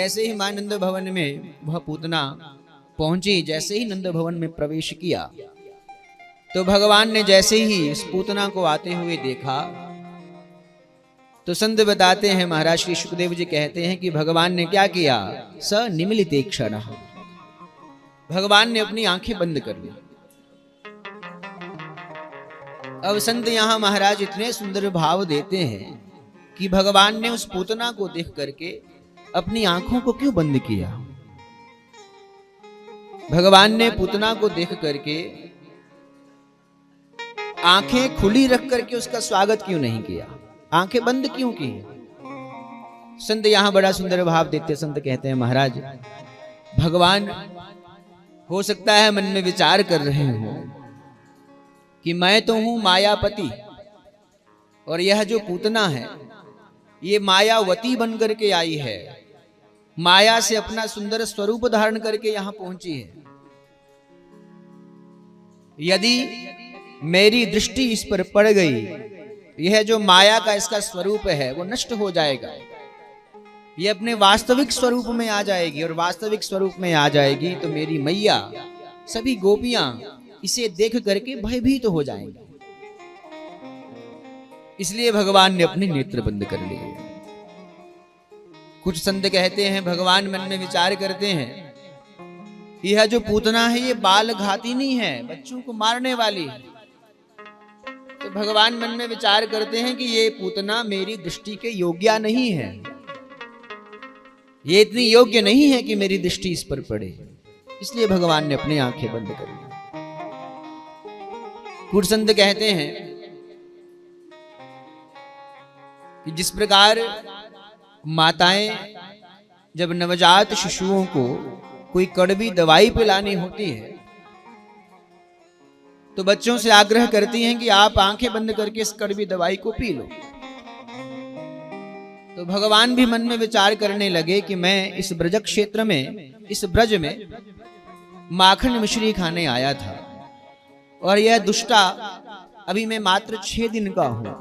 जैसे ही मां नंद भवन में वह पूतना पहुंची, जैसे ही नंद भवन में प्रवेश किया तो भगवान ने जैसे ही इस पूतना को आते हुए देखा तो संत बताते हैं, महाराज श्री सुखदेव जी कहते हैं कि भगवान ने क्या किया, स निमिलिते क्षण, भगवान ने अपनी आंखें बंद कर ली। अब संत यहां महाराज इतने सुंदर भाव देते हैं कि भगवान ने उस पूतना को देख करके अपनी आंखों को क्यों बंद किया। भगवान ने पूतना को देख करके आंखें खुली रख करके उसका स्वागत क्यों नहीं किया, आंखें बंद क्यों की। संत यहां बड़ा सुंदर भाव देते, संत कहते हैं, महाराज भगवान हो सकता है मन में विचार कर रहे हो कि मैं तो हूं मायापति और यह जो पूतना है ये मायावती बन करके आई है, माया से अपना सुंदर स्वरूप धारण करके यहां पहुंची है। यदि मेरी दृष्टि इस पर पड़ गई, यह जो माया का इसका स्वरूप है वो नष्ट हो जाएगा, ये अपने वास्तविक स्वरूप में आ जाएगी, और वास्तविक स्वरूप में आ जाएगी तो मेरी मैया सभी गोपियां इसे देख करके भयभीत तो हो जाएंगी। इसलिए भगवान ने अपने नेत्र बंद कर लिए। कुछ संत कहते हैं, भगवान मन में विचार करते हैं, यह जो पूतना है ये बाल घातिनी है, बच्चों को मारने वाली है। तो भगवान मन में विचार करते हैं कि ये पूतना मेरी दृष्टि के योग्य नहीं है, ये इतनी योग्य नहीं है कि मेरी दृष्टि इस पर पड़े, इसलिए भगवान ने अपनी आंखें बंद कर ली। कुछ संत कहते हैं कि जिस प्रकार माताएं जब नवजात शिशुओं को कोई कड़वी दवाई पिलानी होती है तो बच्चों से आग्रह करती हैं कि आप आंखें बंद करके इस कड़वी दवाई को पी लो। तो भगवान भी मन में विचार करने लगे कि मैं इस ब्रज क्षेत्र में, इस ब्रज में माखन मिश्री खाने आया था और यह दुष्टा अभी मैं मात्र 6 दिन का हूं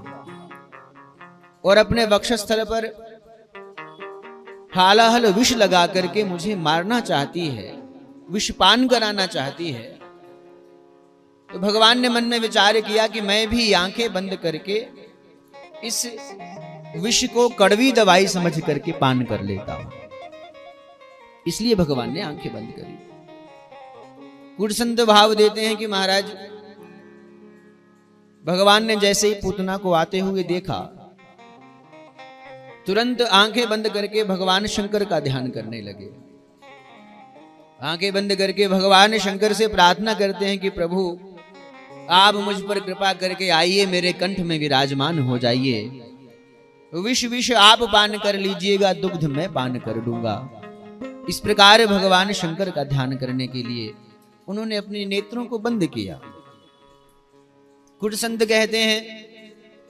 और अपने वक्षस्थल पर हालाहल विष लगा करके मुझे मारना चाहती है, विषपान कराना चाहती है। तो भगवान ने मन में विचार किया कि मैं भी आंखें बंद करके इस विष को कड़वी दवाई समझ करके पान कर लेता हूं, इसलिए भगवान ने आंखें बंद करी। कुछ संत भाव देते हैं कि महाराज भगवान ने जैसे ही पूतना को आते हुए देखा तुरंत आंखें बंद करके भगवान शंकर का ध्यान करने लगे। आंखें बंद करके भगवान शंकर से प्रार्थना करते हैं कि प्रभु आप मुझ पर कृपा करके आइए, मेरे कंठ में विराजमान हो जाइए, विष आप पान कर लीजिएगा, दुग्ध मैं पान कर लूंगा। इस प्रकार भगवान शंकर का ध्यान करने के लिए उन्होंने अपने नेत्रों को बंद किया। कुछ संत कहते हैं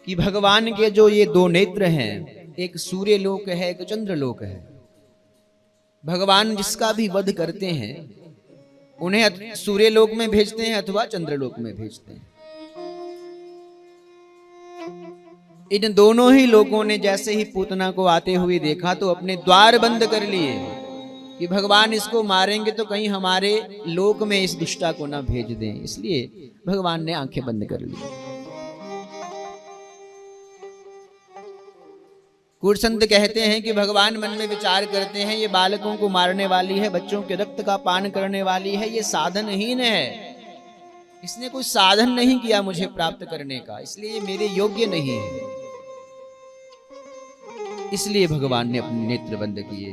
कि भगवान के जो ये 2 नेत्र हैं, एक सूर्य लोक है, एक चंद्र लोक है। भगवान जिसका भी वध करते हैं उन्हें सूर्य लोक में भेजते हैं अथवा चंद्र लोक में भेजते हैं। इन दोनों ही लोगों ने जैसे ही पूतना को आते हुए देखा तो अपने द्वार बंद कर लिए कि भगवान इसको मारेंगे तो कहीं हमारे लोक में इस दुष्टा को ना भेज दें, इसलिए भगवान ने आंखें बंद कर ली। कुछ संत कहते हैं कि भगवान मन में विचार करते हैं, ये बालकों को मारने वाली है, बच्चों के रक्त का पान करने वाली है, ये साधनहीन है, इसने कोई साधन नहीं किया मुझे प्राप्त करने का, इसलिए ये मेरे योग्य नहीं है। इसलिए भगवान ने अपने नेत्र बंद किए।